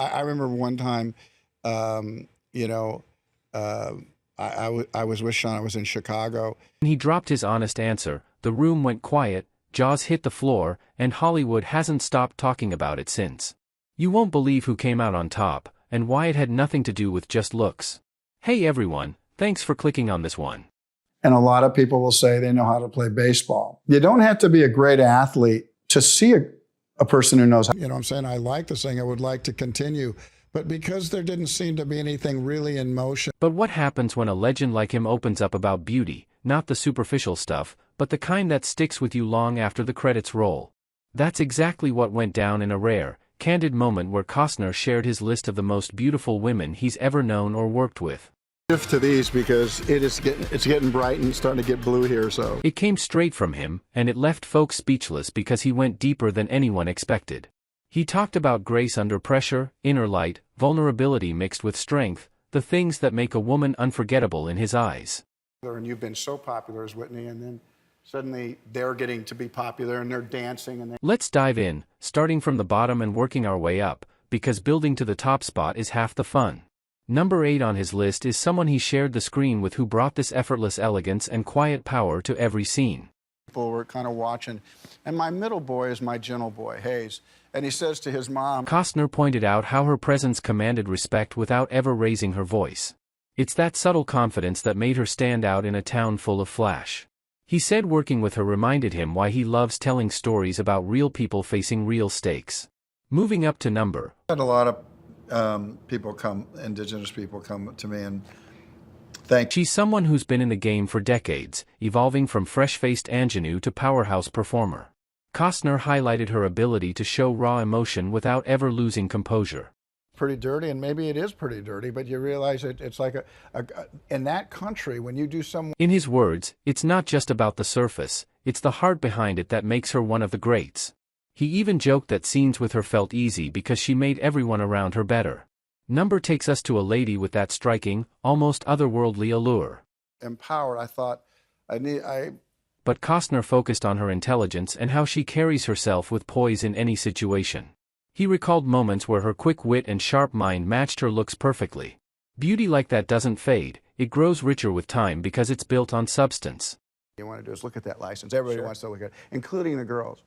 I remember one time, you know, I was with Sean. I was in Chicago. When he dropped his honest answer, the room went quiet, jaws hit the floor, and Hollywood hasn't stopped talking about it since. You won't believe who came out on top, and why it had nothing to do with just looks. Hey everyone, thanks for clicking on this one. And a lot of people will say they know how to play baseball. You don't have to be a great athlete to see a person who knows how. You know what I'm saying? I like the thing. I would like to continue. But because there didn't seem to be anything really in motion. But what happens when a legend like him opens up about beauty, not the superficial stuff, but the kind that sticks with you long after the credits roll? That's exactly what went down in a rare, candid moment where Costner shared his list of the most beautiful women he's ever known or worked with. Shift to these because it's getting bright and starting to get blue here. So it came straight from him, and it left folks speechless because he went deeper than anyone expected. He talked about grace under pressure, inner light, vulnerability mixed with strength, the things that make a woman unforgettable in his eyes. And you've been so popular as Whitney, and then suddenly they're getting to be popular and they're dancing. And let's dive in, starting from the bottom and working our way up, because building to the top spot is half the fun. Number 8 on his list is someone he shared the screen with who brought this effortless elegance and quiet power to every scene. People were kind of watching, and my middle boy is my gentle boy, Hayes. And he says to his mom, Costner pointed out how her presence commanded respect without ever raising her voice. It's that subtle confidence that made her stand out in a town full of flash. He said working with her reminded him why he loves telling stories about real people facing real stakes. Moving up to number. I had a lot of indigenous people come to me and thank. She's someone who's been in the game for decades, evolving from fresh-faced ingenue to powerhouse performer. Costner highlighted her ability to show raw emotion without ever losing composure. Pretty dirty, and maybe it is pretty dirty, but you realize it's like in that country, when you do some. In his words, it's not just about the surface, it's the heart behind it that makes her one of the greats. He even joked that scenes with her felt easy because she made everyone around her better. Number takes us to a lady with that striking, almost otherworldly allure. Empowered, I thought, But Costner focused on her intelligence and how she carries herself with poise in any situation. He recalled moments where her quick wit and sharp mind matched her looks perfectly. Beauty like that doesn't fade, it grows richer with time because it's built on substance. You want to do is look at that license. Everybody wants to look at it, including the girls.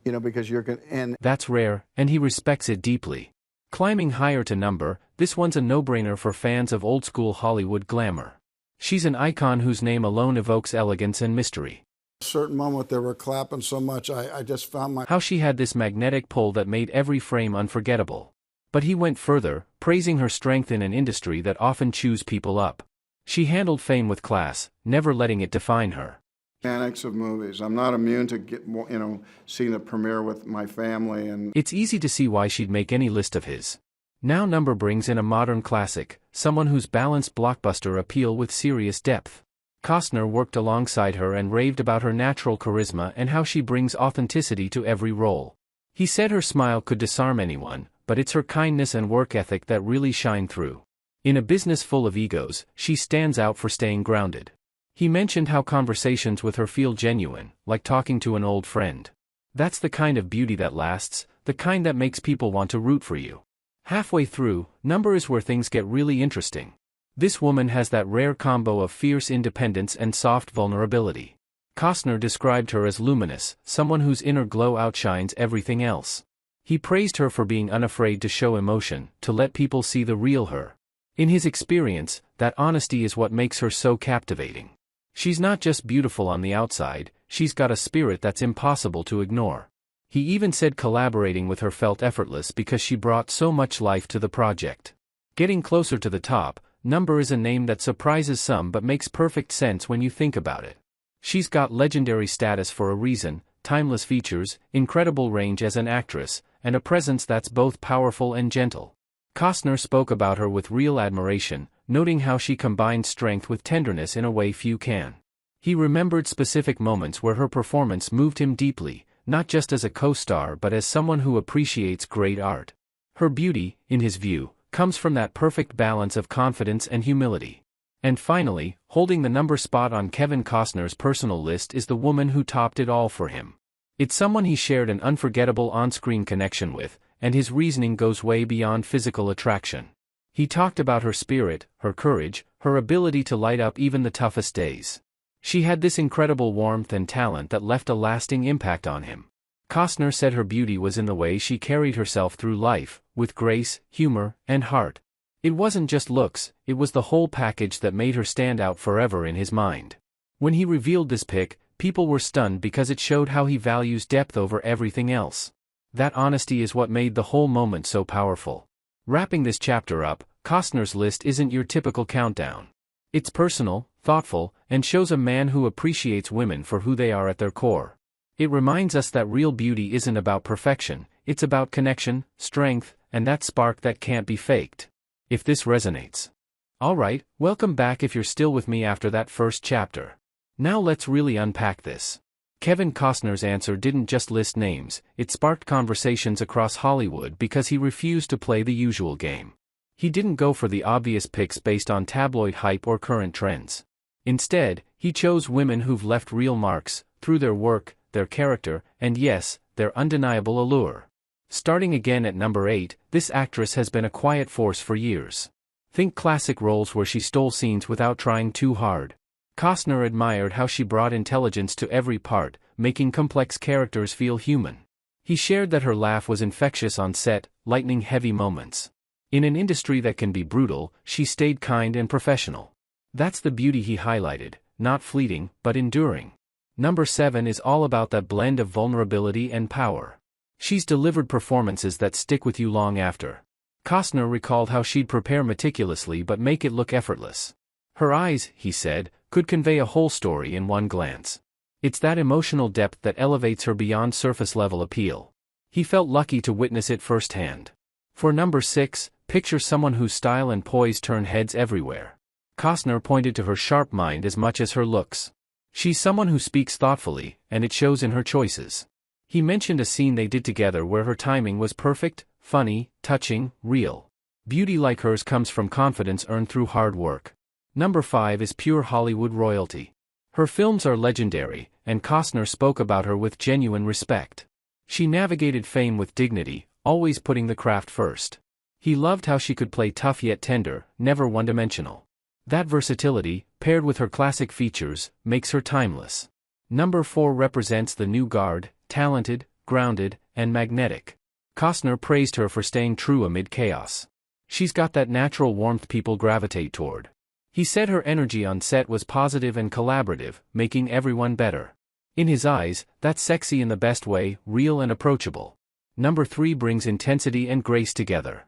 You know, because you're going to. And that's rare, and he respects it deeply. Climbing higher to number, this one's a no-brainer for fans of old-school Hollywood glamour. She's an icon whose name alone evokes elegance and mystery. A certain moment they were clapping so much, I just found how she had this magnetic pull that made every frame unforgettable. But he went further, praising her strength in an industry that often chews people up. She handled fame with class, never letting it define her. Mechanics of movies. I'm not immune to seeing the premiere with my family, and it's easy to see why she'd make any list of his. Now number brings in a modern classic, someone who's balanced blockbuster appeal with serious depth. Costner worked alongside her and raved about her natural charisma and how she brings authenticity to every role. He said her smile could disarm anyone, but it's her kindness and work ethic that really shine through. In a business full of egos, she stands out for staying grounded. He mentioned how conversations with her feel genuine, like talking to an old friend. That's the kind of beauty that lasts, the kind that makes people want to root for you. Halfway through, number is where things get really interesting. This woman has that rare combo of fierce independence and soft vulnerability. Costner described her as luminous, someone whose inner glow outshines everything else. He praised her for being unafraid to show emotion, to let people see the real her. In his experience, that honesty is what makes her so captivating. She's not just beautiful on the outside, she's got a spirit that's impossible to ignore. He even said collaborating with her felt effortless because she brought so much life to the project. Getting closer to the top, number is a name that surprises some but makes perfect sense when you think about it. She's got legendary status for a reason, timeless features, incredible range as an actress, and a presence that's both powerful and gentle. Costner spoke about her with real admiration, noting how she combined strength with tenderness in a way few can. He remembered specific moments where her performance moved him deeply, not just as a co-star but as someone who appreciates great art. Her beauty, in his view, comes from that perfect balance of confidence and humility. And finally, holding the number spot on Kevin Costner's personal list is the woman who topped it all for him. It's someone he shared an unforgettable on-screen connection with, and his reasoning goes way beyond physical attraction. He talked about her spirit, her courage, her ability to light up even the toughest days. She had this incredible warmth and talent that left a lasting impact on him. Costner said her beauty was in the way she carried herself through life, with grace, humor, and heart. It wasn't just looks, it was the whole package that made her stand out forever in his mind. When he revealed this pic, people were stunned because it showed how he values depth over everything else. That honesty is what made the whole moment so powerful. Wrapping this chapter up, Costner's list isn't your typical countdown. It's personal, thoughtful, and shows a man who appreciates women for who they are at their core. It reminds us that real beauty isn't about perfection, it's about connection, strength, and that spark that can't be faked. If this resonates. Alright, welcome back if you're still with me after that first chapter. Now let's really unpack this. Kevin Costner's answer didn't just list names, it sparked conversations across Hollywood because he refused to play the usual game. He didn't go for the obvious picks based on tabloid hype or current trends. Instead, he chose women who've left real marks, through their work, their character, and yes, their undeniable allure. Starting again at number 8, this actress has been a quiet force for years. Think classic roles where she stole scenes without trying too hard. Costner admired how she brought intelligence to every part, making complex characters feel human. He shared that her laugh was infectious on set, lightening heavy moments. In an industry that can be brutal, she stayed kind and professional. That's the beauty he highlighted, not fleeting, but enduring. Number 7 is all about that blend of vulnerability and power. She's delivered performances that stick with you long after. Costner recalled how she'd prepare meticulously but make it look effortless. Her eyes, he said, could convey a whole story in one glance. It's that emotional depth that elevates her beyond surface-level appeal. He felt lucky to witness it firsthand. For number 6, picture someone whose style and poise turn heads everywhere. Costner pointed to her sharp mind as much as her looks. She's someone who speaks thoughtfully, and it shows in her choices. He mentioned a scene they did together where her timing was perfect, funny, touching, real. Beauty like hers comes from confidence earned through hard work. Number 5 is pure Hollywood royalty. Her films are legendary, and Costner spoke about her with genuine respect. She navigated fame with dignity, always putting the craft first. He loved how she could play tough yet tender, never one-dimensional. That versatility, paired with her classic features, makes her timeless. Number 4 represents the new guard, talented, grounded, and magnetic. Costner praised her for staying true amid chaos. She's got that natural warmth people gravitate toward. He said her energy on set was positive and collaborative, making everyone better. In his eyes, that's sexy in the best way, real and approachable. Number 3 brings intensity and grace together.